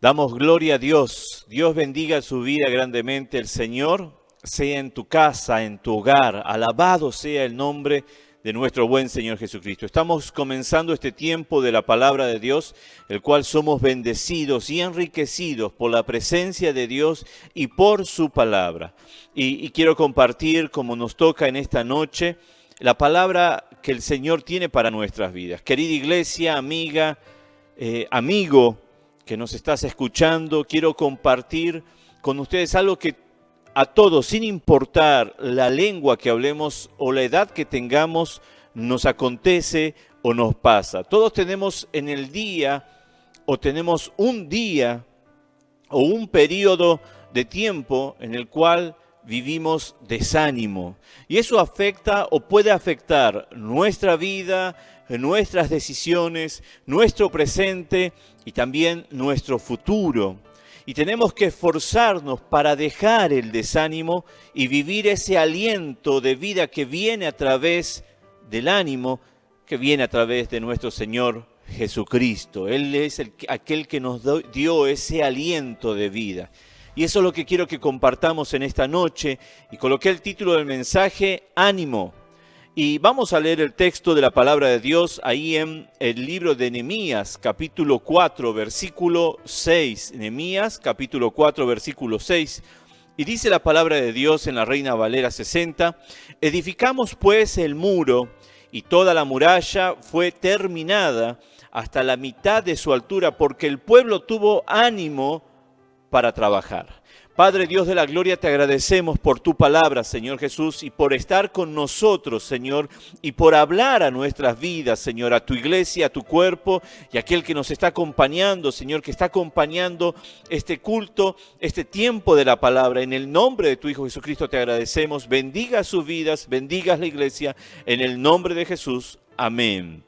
Damos gloria a Dios. Dios bendiga su vida grandemente. El Señor sea en tu casa, en tu hogar. Alabado sea el nombre de nuestro buen Señor Jesucristo. Estamos comenzando este tiempo de la palabra de Dios, el cual somos bendecidos y enriquecidos por la presencia de Dios y por su palabra. Y quiero compartir, como nos toca en esta noche, la palabra que el Señor tiene para nuestras vidas. Querida iglesia, amiga, amigo, que nos estás escuchando, quiero compartir con ustedes algo que a todos, sin importar la lengua que hablemos o la edad que tengamos, nos acontece o nos pasa. Todos tenemos en el día o tenemos un día o un periodo de tiempo en el cual vivimos desánimo. Y eso afecta o puede afectar nuestra vida, nuestras decisiones, nuestro presente y también nuestro futuro. Y tenemos que esforzarnos para dejar el desánimo y vivir ese aliento de vida que viene a través del ánimo, que viene a través de nuestro Señor Jesucristo. Él es aquel que nos dio ese aliento de vida. Y eso es lo que quiero que compartamos en esta noche. Y coloqué el título del mensaje, Ánimo. Y vamos a leer el texto de la palabra de Dios ahí en el libro de Nehemías, capítulo 4, versículo 6. Nehemías, capítulo 4, versículo 6. Y dice la palabra de Dios en la Reina Valera 60, edificamos pues el muro y toda la muralla fue terminada hasta la mitad de su altura porque el pueblo tuvo ánimo para trabajar. Padre Dios de la gloria, te agradecemos por tu palabra, Señor Jesús, y por estar con nosotros, Señor, y por hablar a nuestras vidas, Señor, a tu iglesia, a tu cuerpo, y a aquel que nos está acompañando, Señor, que está acompañando este culto, este tiempo de la palabra. En el nombre de tu Hijo Jesucristo te agradecemos. Bendiga sus vidas, bendigas la iglesia, en el nombre de Jesús. Amén.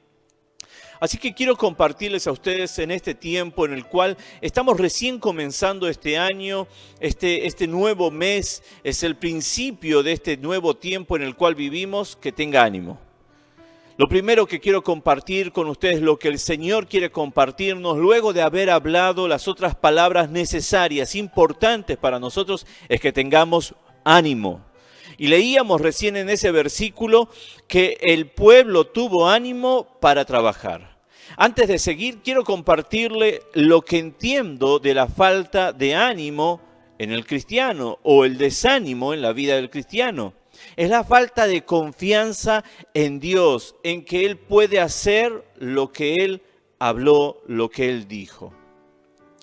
Así que quiero compartirles a ustedes en este tiempo en el cual estamos recién comenzando este año, este nuevo mes, es el principio de este nuevo tiempo en el cual vivimos, que tenga ánimo. Lo primero que quiero compartir con ustedes, lo que el Señor quiere compartirnos, luego de haber hablado las otras palabras necesarias, importantes para nosotros, es que tengamos ánimo. Y leíamos recién en ese versículo que el pueblo tuvo ánimo para trabajar. Antes de seguir, quiero compartirle lo que entiendo de la falta de ánimo en el cristiano o el desánimo en la vida del cristiano. Es la falta de confianza en Dios, en que Él puede hacer lo que Él habló, lo que Él dijo.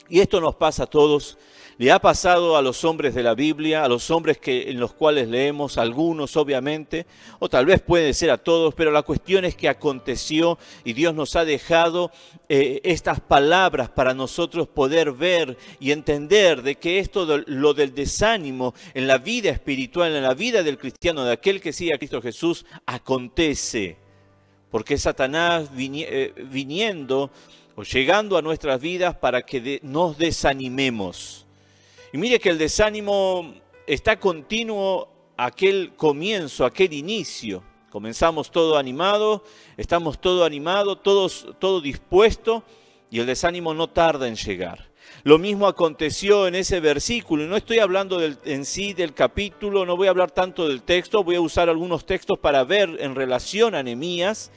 Y esto nos pasa a todos. Le ha pasado a los hombres de la Biblia, a los hombres en los cuales leemos, algunos obviamente, o tal vez puede ser a todos, pero la cuestión es que aconteció y Dios nos ha dejado estas palabras para nosotros poder ver y entender de que lo del desánimo en la vida espiritual, en la vida del cristiano, de aquel que sigue a Cristo Jesús, acontece. Porque es Satanás viniendo o llegando a nuestras vidas para que nos desanimemos. Y mire que el desánimo está continuo aquel comienzo, aquel inicio. Comenzamos todo animado, estamos todo animado, todo dispuesto, y el desánimo no tarda en llegar. Lo mismo aconteció en ese versículo, y no estoy hablando en sí del capítulo, no voy a hablar tanto del texto, voy a usar algunos textos para ver en relación a Nehemías,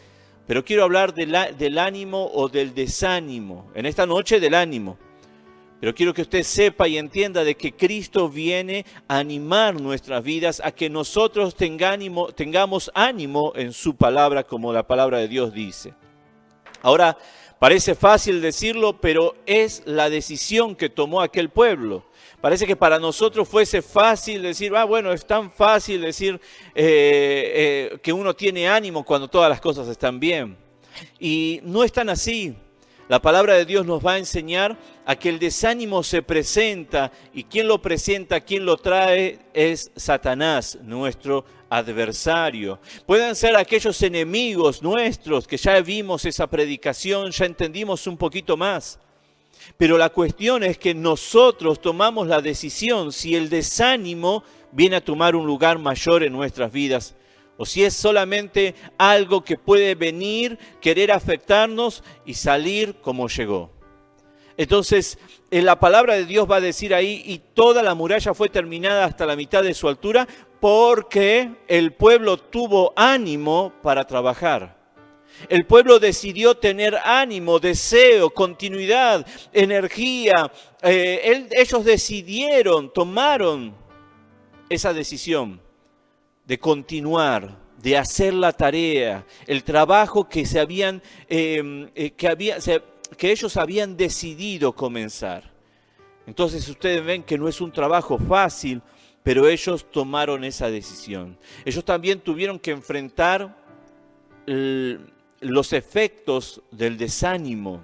pero quiero hablar del ánimo o del desánimo, en esta noche del ánimo. Pero quiero que usted sepa y entienda de que Cristo viene a animar nuestras vidas, a que nosotros tengamos ánimo en su palabra, como la palabra de Dios dice. Ahora, parece fácil decirlo, pero es la decisión que tomó aquel pueblo. Parece que para nosotros fuese fácil decir, bueno, es tan fácil decir que uno tiene ánimo cuando todas las cosas están bien. Y no es tan así. La palabra de Dios nos va a enseñar a que el desánimo se presenta, y quien lo presenta, quien lo trae es Satanás, nuestro adversario. Pueden ser aquellos enemigos nuestros que ya vimos esa predicación, ya entendimos un poquito más. Pero la cuestión es que nosotros tomamos la decisión si el desánimo viene a tomar un lugar mayor en nuestras vidas, o si es solamente algo que puede venir, querer afectarnos y salir como llegó. Entonces, la palabra de Dios va a decir ahí, y toda la muralla fue terminada hasta la mitad de su altura, porque el pueblo tuvo ánimo para trabajar. El pueblo decidió tener ánimo, deseo, continuidad, energía. Ellos decidieron, tomaron esa decisión de continuar, de hacer la tarea, el trabajo que que ellos habían decidido comenzar. Entonces ustedes ven que no es un trabajo fácil, pero ellos tomaron esa decisión. Ellos también tuvieron que enfrentar los efectos del desánimo.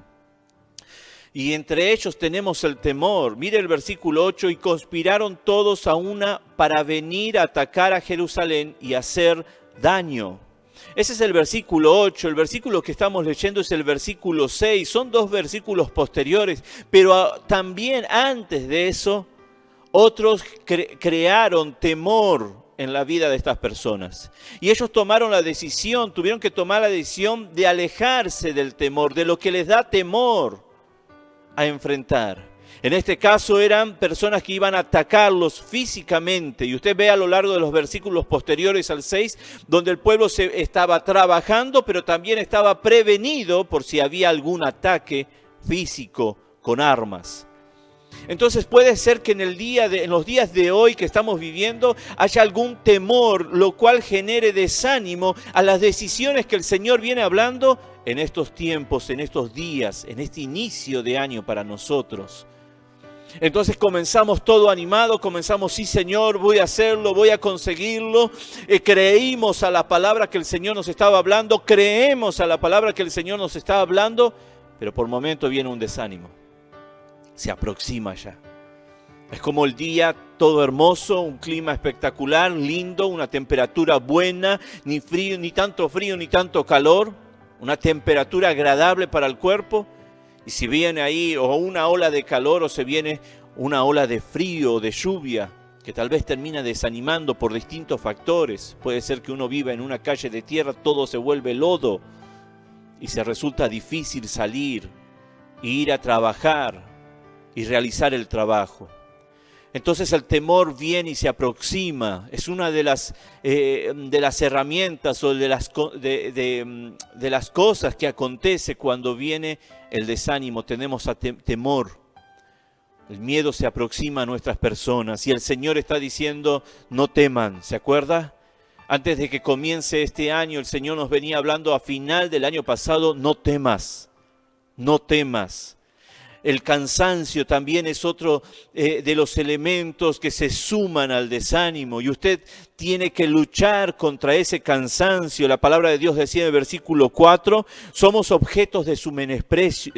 Y entre ellos tenemos el temor. Mire el versículo 8, y conspiraron todos a una para venir a atacar a Jerusalén y hacer daño. Ese es el versículo 8, el versículo que estamos leyendo es el versículo 6, son dos versículos posteriores, pero también antes de eso, otros crearon temor en la vida de estas personas. Y ellos tomaron la decisión, tuvieron que tomar la decisión de alejarse del temor, de lo que les da temor a enfrentar. En este caso eran personas que iban a atacarlos físicamente. Y usted ve a lo largo de los versículos posteriores al 6, donde el pueblo estaba trabajando, pero también estaba prevenido por si había algún ataque físico con armas. Entonces puede ser que en los días de hoy que estamos viviendo haya algún temor, lo cual genere desánimo a las decisiones que el Señor viene hablando en estos tiempos, en estos días, en este inicio de año para nosotros. Entonces comenzamos todo animado, comenzamos, sí Señor, voy a hacerlo, voy a conseguirlo. Creímos a la palabra que el Señor nos estaba hablando, creemos a la palabra que el Señor nos estaba hablando, pero por momento viene un desánimo. Se aproxima ya. Es como el día todo hermoso, un clima espectacular, lindo, una temperatura buena, ni frío, ni tanto calor, una temperatura agradable para el cuerpo. Y si viene ahí o una ola de calor o se viene una ola de frío o de lluvia, que tal vez termina desanimando por distintos factores. Puede ser que uno viva en una calle de tierra, todo se vuelve lodo y se resulta difícil salir e ir a trabajar y realizar el trabajo. Entonces el temor viene y se aproxima. Es una de las herramientas o de las cosas que acontece cuando viene el desánimo. Tenemos temor. El miedo se aproxima a nuestras personas y el Señor está diciendo, no teman. ¿Se acuerda? Antes de que comience este año, el Señor nos venía hablando a final del año pasado, no temas, no temas. El cansancio también es otro de los elementos que se suman al desánimo y usted tiene que luchar contra ese cansancio. La palabra de Dios decía en el versículo 4, somos objetos de su menosprecio.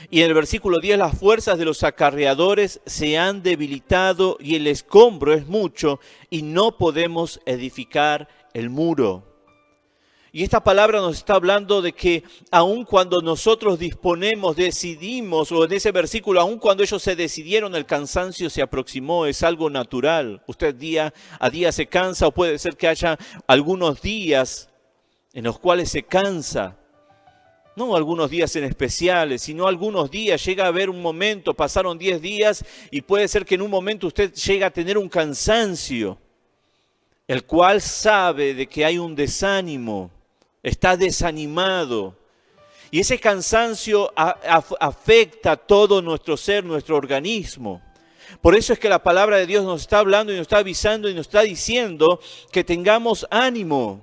Y en el versículo 10, las fuerzas de los acarreadores se han debilitado y el escombro es mucho y no podemos edificar el muro. Y esta palabra nos está hablando de que aun cuando nosotros disponemos, decidimos, o en ese versículo, aun cuando ellos se decidieron, el cansancio se aproximó, es algo natural. Usted día a día se cansa o puede ser que haya algunos días en los cuales se cansa. No algunos días en especiales, sino algunos días. Llega a haber un momento, pasaron 10 días y puede ser que en un momento usted llega a tener un cansancio, el cual sabe de que hay un desánimo. Está desanimado y ese cansancio afecta a todo nuestro ser, nuestro organismo. Por eso es que la palabra de Dios nos está hablando y nos está avisando y nos está diciendo que tengamos ánimo,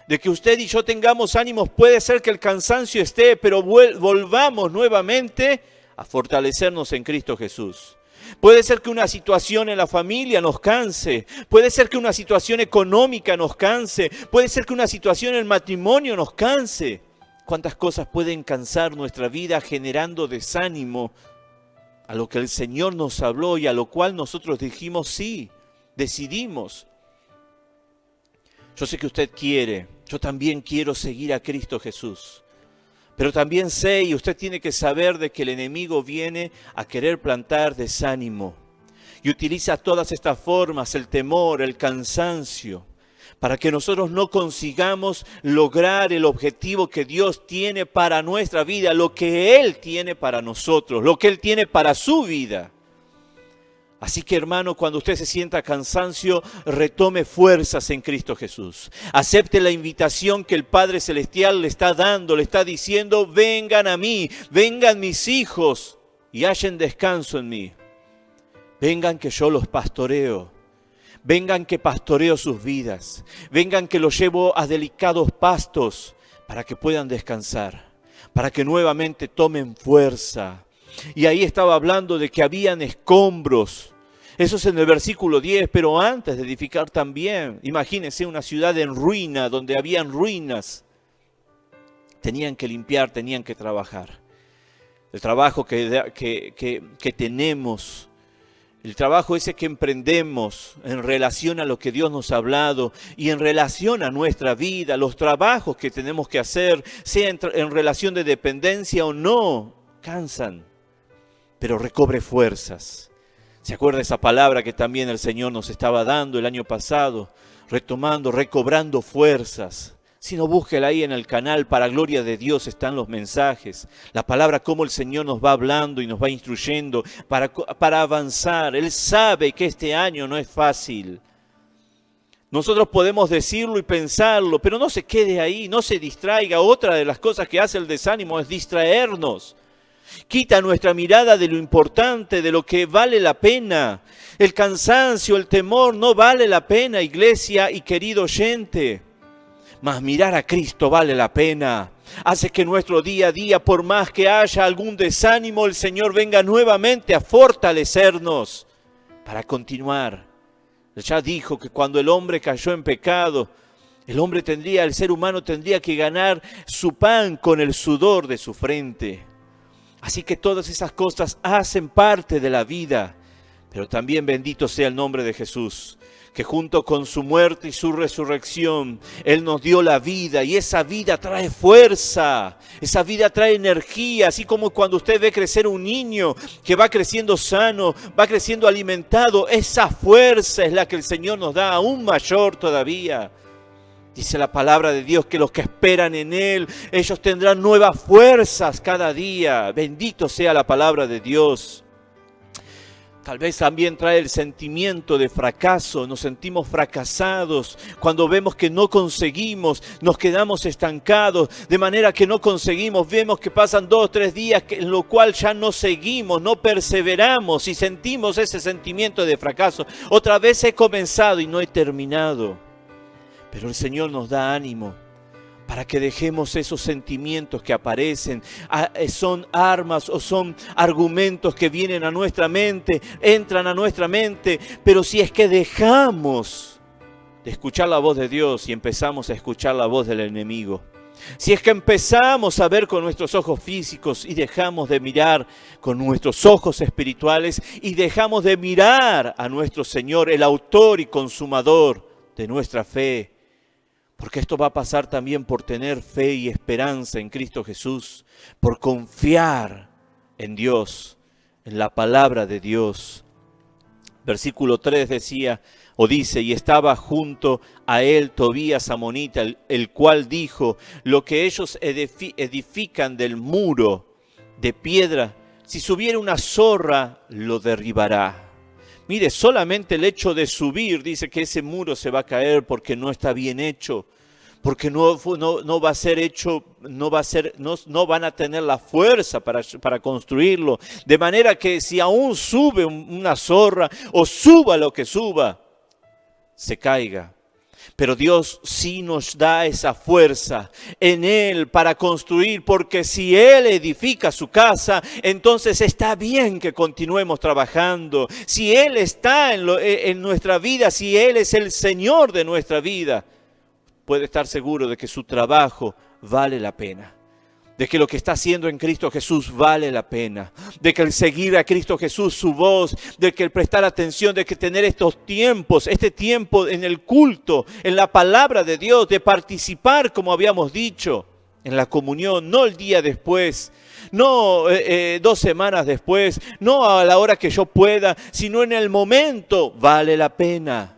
de que usted y yo tengamos ánimos. Puede ser que el cansancio esté, pero volvamos nuevamente a fortalecernos en Cristo Jesús. Puede ser que una situación en la familia nos canse, puede ser que una situación económica nos canse, puede ser que una situación en el matrimonio nos canse. ¿Cuántas cosas pueden cansar nuestra vida generando desánimo a lo que el Señor nos habló y a lo cual nosotros dijimos sí, decidimos? Yo sé que usted quiere, yo también quiero seguir a Cristo Jesús. Pero también sé, y usted tiene que saber, de que el enemigo viene a querer plantar desánimo. Y utiliza todas estas formas, el temor, el cansancio, para que nosotros no consigamos lograr el objetivo que Dios tiene para nuestra vida, lo que Él tiene para nosotros, lo que Él tiene para su vida. Así que, hermano, cuando usted se sienta cansancio, retome fuerzas en Cristo Jesús. Acepte la invitación que el Padre Celestial le está dando, le está diciendo: vengan a mí, vengan mis hijos y hallen descanso en mí. Vengan que yo los pastoreo. Vengan que pastoreo sus vidas. Vengan que los llevo a delicados pastos para que puedan descansar, para que nuevamente tomen fuerza. Y ahí estaba hablando de que habían escombros. Eso es en el versículo 10, pero antes de edificar también. Imagínense una ciudad en ruina, donde habían ruinas. Tenían que limpiar, tenían que trabajar. El trabajo que tenemos, el trabajo ese que emprendemos en relación a lo que Dios nos ha hablado y en relación a nuestra vida, los trabajos que tenemos que hacer, sea en relación de dependencia o no, cansan, pero recobre fuerzas. ¿Se acuerda esa palabra que también el Señor nos estaba dando el año pasado? Retomando, recobrando fuerzas. Si no, búsquela ahí en el canal, para gloria de Dios están los mensajes. La palabra, cómo el Señor nos va hablando y nos va instruyendo para avanzar. Él sabe que este año no es fácil. Nosotros podemos decirlo y pensarlo, pero no se quede ahí, no se distraiga. Otra de las cosas que hace el desánimo es distraernos. Quita nuestra mirada de lo importante, de lo que vale la pena. El cansancio, el temor no vale la pena, iglesia y querido oyente. Mas mirar a Cristo vale la pena. Hace que nuestro día a día, por más que haya algún desánimo, el Señor venga nuevamente a fortalecernos para continuar. Ya dijo que cuando el hombre cayó en pecado, el ser humano tendría que ganar su pan con el sudor de su frente. Así que todas esas cosas hacen parte de la vida. Pero también bendito sea el nombre de Jesús, que junto con su muerte y su resurrección, Él nos dio la vida, y esa vida trae fuerza, esa vida trae energía, así como cuando usted ve crecer un niño que va creciendo sano, va creciendo alimentado, esa fuerza es la que el Señor nos da, aún mayor todavía. Dice la palabra de Dios que los que esperan en Él, ellos tendrán nuevas fuerzas cada día. Bendito sea la palabra de Dios. Tal vez también trae el sentimiento de fracaso, nos sentimos fracasados cuando vemos que no conseguimos, nos quedamos estancados, de manera que no conseguimos, vemos que pasan 2 o 3 días en lo cual ya no seguimos, no perseveramos y sentimos ese sentimiento de fracaso. Otra vez he comenzado y no he terminado, pero el Señor nos da ánimo para que dejemos esos sentimientos que aparecen, son armas o son argumentos que vienen a nuestra mente, entran a nuestra mente, pero si es que dejamos de escuchar la voz de Dios y empezamos a escuchar la voz del enemigo, si es que empezamos a ver con nuestros ojos físicos y dejamos de mirar con nuestros ojos espirituales y dejamos de mirar a nuestro Señor, el autor y consumador de nuestra fe, porque esto va a pasar también por tener fe y esperanza en Cristo Jesús, por confiar en Dios, en la palabra de Dios. Versículo 3 dice, y estaba junto a él Tobías amonita, el cual dijo, lo que ellos edifican del muro de piedra, si subiera una zorra, lo derribará. Mire, solamente el hecho de subir dice que ese muro se va a caer porque no está bien hecho, porque no va a ser hecho, no van a tener la fuerza para construirlo. De manera que si aún sube una zorra o suba lo que suba, se caiga. Pero Dios sí nos da esa fuerza en Él para construir, porque si Él edifica su casa, entonces está bien que continuemos trabajando. Si Él está en nuestra vida, si Él es el Señor de nuestra vida, puede estar seguro de que su trabajo vale la pena. De que lo que está haciendo en Cristo Jesús vale la pena. De que el seguir a Cristo Jesús, su voz, de que el prestar atención, de que tener estos tiempos, este tiempo en el culto, en la palabra de Dios, de participar, como habíamos dicho, en la comunión, no el día después, no 2 semanas después, no a la hora que yo pueda, sino en el momento, vale la pena.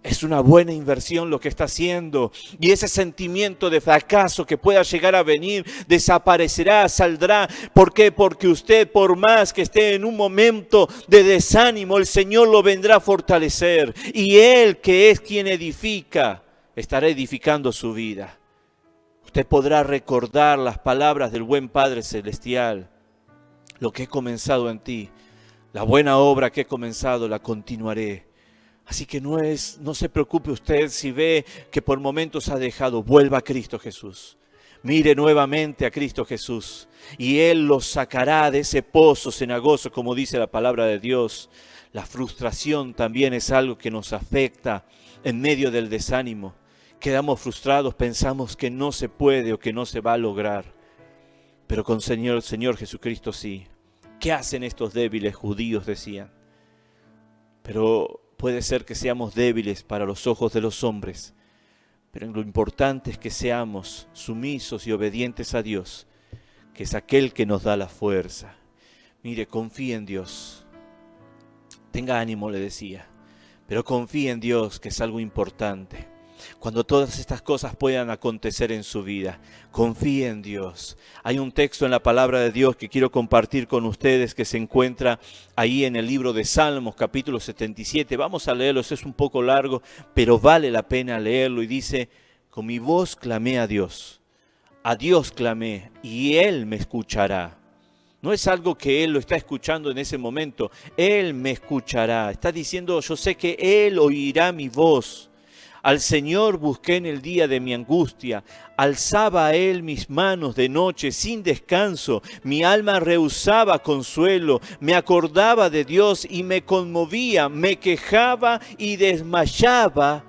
Es una buena inversión lo que está haciendo. Y ese sentimiento de fracaso que pueda llegar a venir, desaparecerá, saldrá. ¿Por qué? Porque usted, por más que esté en un momento de desánimo, el Señor lo vendrá a fortalecer. Y Él, que es quien edifica, estará edificando su vida. Usted podrá recordar las palabras del buen Padre Celestial. Lo que he comenzado en ti, la buena obra que he comenzado, la continuaré. Así que no se preocupe usted si ve que por momentos ha dejado. Vuelva a Cristo Jesús. Mire nuevamente a Cristo Jesús. Y Él lo sacará de ese pozo cenagoso, como dice la palabra de Dios. La frustración también es algo que nos afecta en medio del desánimo. Quedamos frustrados, pensamos que no se puede o que no se va a lograr. Pero con Señor Jesucristo sí. ¿Qué hacen estos débiles judíos? Decían. Pero puede ser que seamos débiles para los ojos de los hombres, pero lo importante es que seamos sumisos y obedientes a Dios, que es aquel que nos da la fuerza. Mire, confíe en Dios. Tenga ánimo, le decía, pero confíe en Dios, que es algo importante. Cuando todas estas cosas puedan acontecer en su vida, confíe en Dios. Hay un texto en la palabra de Dios que quiero compartir con ustedes que se encuentra ahí en el libro de Salmos, capítulo 77. Vamos a leerlo, es un poco largo, pero vale la pena leerlo. Y dice, con mi voz clamé a Dios clamé y Él me escuchará. No es algo que Él lo está escuchando en ese momento, Él me escuchará. Está diciendo, yo sé que Él oirá mi voz. Al Señor busqué en el día de mi angustia, alzaba a Él mis manos de noche sin descanso, mi alma rehusaba consuelo, me acordaba de Dios y me conmovía, me quejaba y desmayaba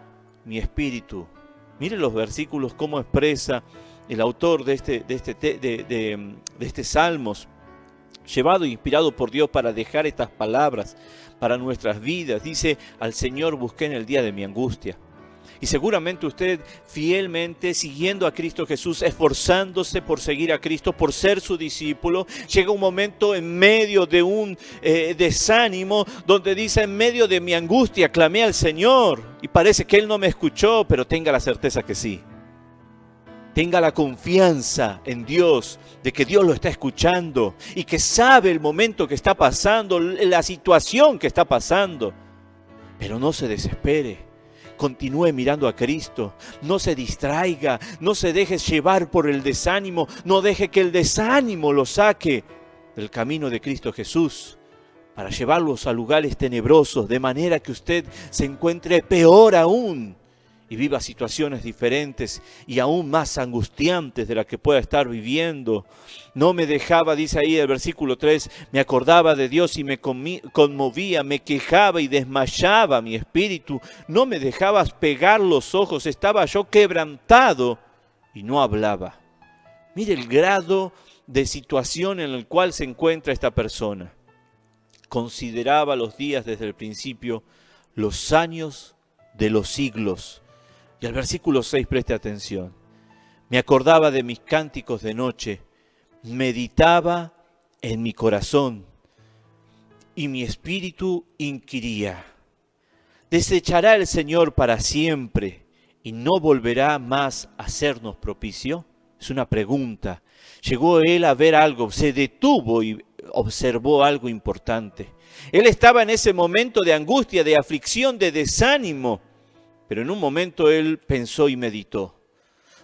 mi espíritu. Mire los versículos, cómo expresa el autor de este Salmos, llevado e inspirado por Dios para dejar estas palabras para nuestras vidas. Dice, al Señor busqué en el día de mi angustia. Y seguramente usted fielmente siguiendo a Cristo Jesús, esforzándose por seguir a Cristo, por ser su discípulo, llega un momento en medio de un desánimo donde dice, en medio de mi angustia clamé al Señor y parece que Él no me escuchó, pero tenga la certeza que sí. Tenga la confianza en Dios, de que Dios lo está escuchando y que sabe el momento que está pasando, la situación que está pasando. Pero no se desespere. Continúe mirando a Cristo, no se distraiga, no se deje llevar por el desánimo, no deje que el desánimo lo saque del camino de Cristo Jesús para llevarlos a lugares tenebrosos, de manera que usted se encuentre peor aún y viva situaciones diferentes y aún más angustiantes de las que pueda estar viviendo. No me dejaba, dice ahí el versículo 3, me acordaba de Dios y me conmovía, me quejaba y desmayaba mi espíritu. No me dejabas pegar los ojos, estaba yo quebrantado y no hablaba. Mire el grado de situación en el cual se encuentra esta persona. Consideraba los días desde el principio, los años de los siglos. Y al versículo 6, preste atención. Me acordaba de mis cánticos de noche, meditaba en mi corazón y mi espíritu inquiría. ¿Desechará el Señor para siempre y no volverá más a hacernos propicio? Es una pregunta. Llegó él a ver algo, se detuvo y observó algo importante. Él estaba en ese momento de angustia, de aflicción, de desánimo. Pero en un momento él pensó y meditó,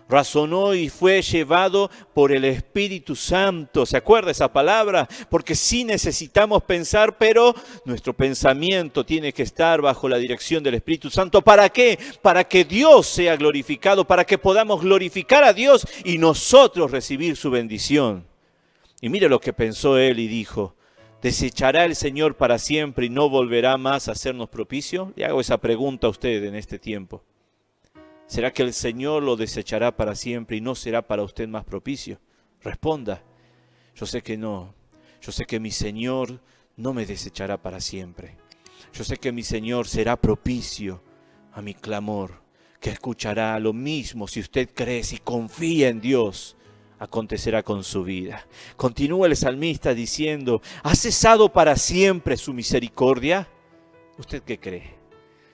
razonó y fue llevado por el Espíritu Santo. ¿Se acuerda esa palabra? Porque sí necesitamos pensar, pero nuestro pensamiento tiene que estar bajo la dirección del Espíritu Santo. ¿Para qué? Para que Dios sea glorificado, para que podamos glorificar a Dios y nosotros recibir su bendición. Y mire lo que pensó él y dijo, ¿desechará el Señor para siempre y no volverá más a hacernos propicio? Le hago esa pregunta a usted en este tiempo. ¿Será que el Señor lo desechará para siempre y no será para usted más propicio? Responda, yo sé que no. Yo sé que mi Señor no me desechará para siempre. Yo sé que mi Señor será propicio a mi clamor, que escuchará lo mismo si usted cree, si confía en Dios. Acontecerá con su vida. Continúa el salmista diciendo, ¿ha cesado para siempre su misericordia? ¿Usted qué cree?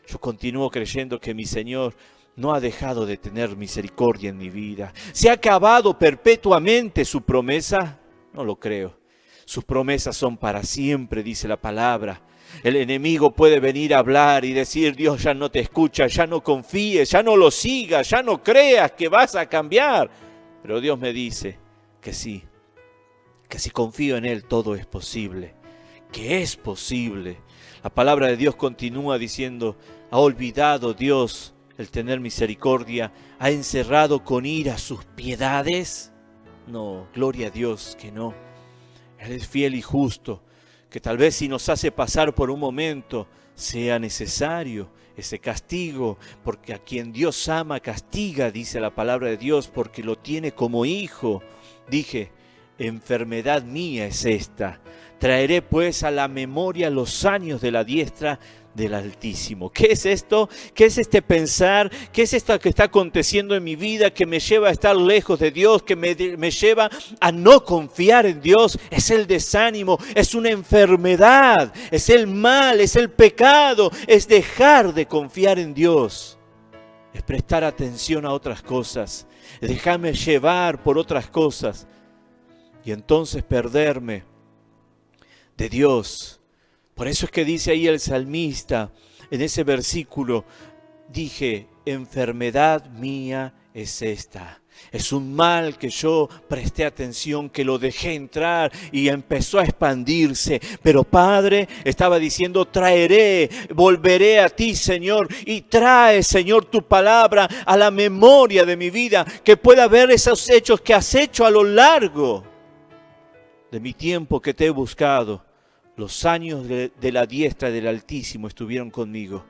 yo continúo creyendo que mi Señor no ha dejado de tener misericordia en mi vida. ¿Se ha acabado perpetuamente su promesa? No lo creo. Sus promesas son para siempre, dice la palabra. El enemigo puede venir a hablar y decir, Dios ya no te escucha, ya no confíes, ya no lo sigas, ya no creas que vas a cambiar. Pero Dios me dice que sí, que si confío en Él todo es posible, que es posible. La palabra de Dios continúa diciendo, ¿ha olvidado Dios el tener misericordia? ¿Ha encerrado con ira sus piedades? No, gloria a Dios que no. Él es fiel y justo, que tal vez si nos hace pasar por un momento sea necesario ese castigo, porque a quien Dios ama castiga, dice la palabra de Dios, porque lo tiene como hijo. Dije, enfermedad mía es esta. Traeré pues a la memoria los años de la diestra del Altísimo. ¿Qué es esto? ¿Qué es este pensar? ¿Qué es esto que está aconteciendo en mi vida que me lleva a estar lejos de Dios, que me lleva a no confiar en Dios? Es el desánimo, es una enfermedad, es el mal, es el pecado, es dejar de confiar en Dios. Es prestar atención a otras cosas, es dejarme llevar por otras cosas y entonces perderme de Dios. Por eso es que dice ahí el salmista, en ese versículo, dije, enfermedad mía es esta. Es un mal que yo presté atención, que lo dejé entrar y empezó a expandirse. Pero Padre estaba diciendo, traeré, volveré a ti, Señor. Y trae, Señor, tu palabra a la memoria de mi vida, que pueda ver esos hechos que has hecho a lo largo de mi tiempo que te he buscado. Los años de la diestra del Altísimo estuvieron conmigo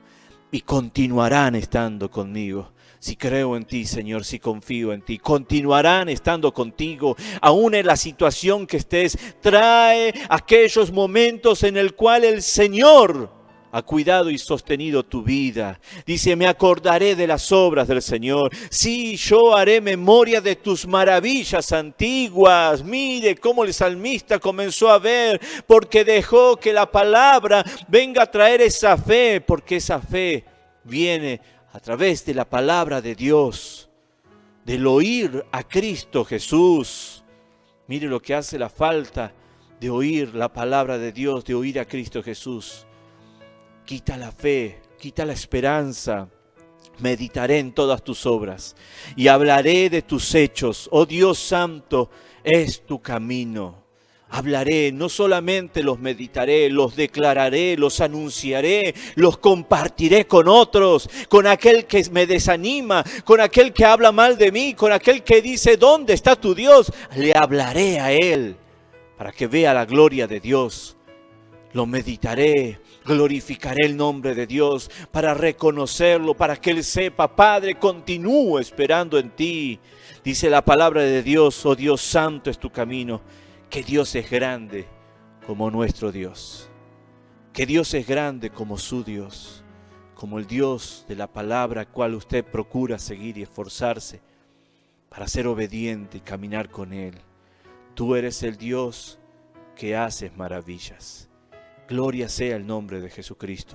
y continuarán estando conmigo. Si creo en ti, Señor, si confío en ti, continuarán estando contigo, aún en la situación que estés. Trae aquellos momentos en el cual el Señor ha cuidado y sostenido tu vida. Dice, me acordaré de las obras del Señor. Sí, yo haré memoria de tus maravillas antiguas. Mire cómo el salmista comenzó a ver, porque dejó que la palabra venga a traer esa fe, porque esa fe viene a través de la palabra de Dios, del oír a Cristo Jesús. Mire lo que hace la falta de oír la palabra de Dios, de oír a Cristo Jesús. Quita la fe, quita la esperanza. Meditaré en todas tus obras y hablaré de tus hechos. Oh Dios santo, es tu camino. Hablaré, no solamente los meditaré, los declararé, los anunciaré, los compartiré con otros, con aquel que me desanima, con aquel que habla mal de mí, con aquel que dice, ¿dónde está tu Dios? Le hablaré a él para que vea la gloria de Dios. Lo meditaré, glorificaré el nombre de Dios para reconocerlo, para que Él sepa, Padre, continúo esperando en ti. Dice la palabra de Dios, oh Dios santo es tu camino, que Dios es grande como nuestro Dios, que Dios es grande como su Dios, como el Dios de la palabra cual usted procura seguir y esforzarse para ser obediente y caminar con Él. Tú eres el Dios que haces maravillas. Gloria sea el nombre de Jesucristo.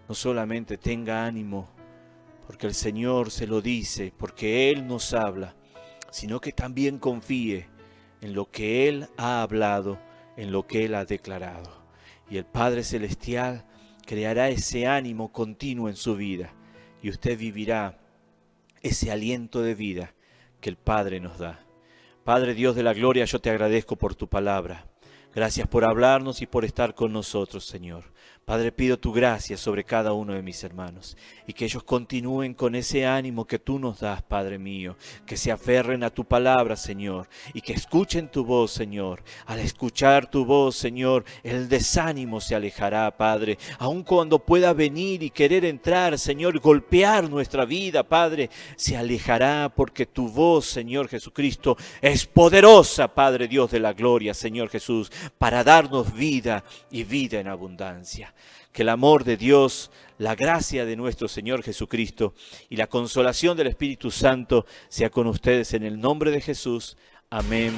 No solamente tenga ánimo, porque el Señor se lo dice, porque Él nos habla, sino que también confíe en lo que Él ha hablado, en lo que Él ha declarado. Y el Padre Celestial creará ese ánimo continuo en su vida, y usted vivirá ese aliento de vida que el Padre nos da. Padre Dios de la gloria, yo te agradezco por tu palabra. Gracias por hablarnos y por estar con nosotros, Señor. Padre, pido tu gracia sobre cada uno de mis hermanos y que ellos continúen con ese ánimo que tú nos das, Padre mío, que se aferren a tu palabra, Señor, y que escuchen tu voz, Señor. Al escuchar tu voz, Señor, el desánimo se alejará, Padre, aun cuando pueda venir y querer entrar, Señor, golpear nuestra vida, Padre, se alejará porque tu voz, Señor Jesucristo, es poderosa, Padre Dios de la gloria, Señor Jesús, para darnos vida y vida en abundancia. Que el amor de Dios, la gracia de nuestro Señor Jesucristo y la consolación del Espíritu Santo sea con ustedes en el nombre de Jesús. Amén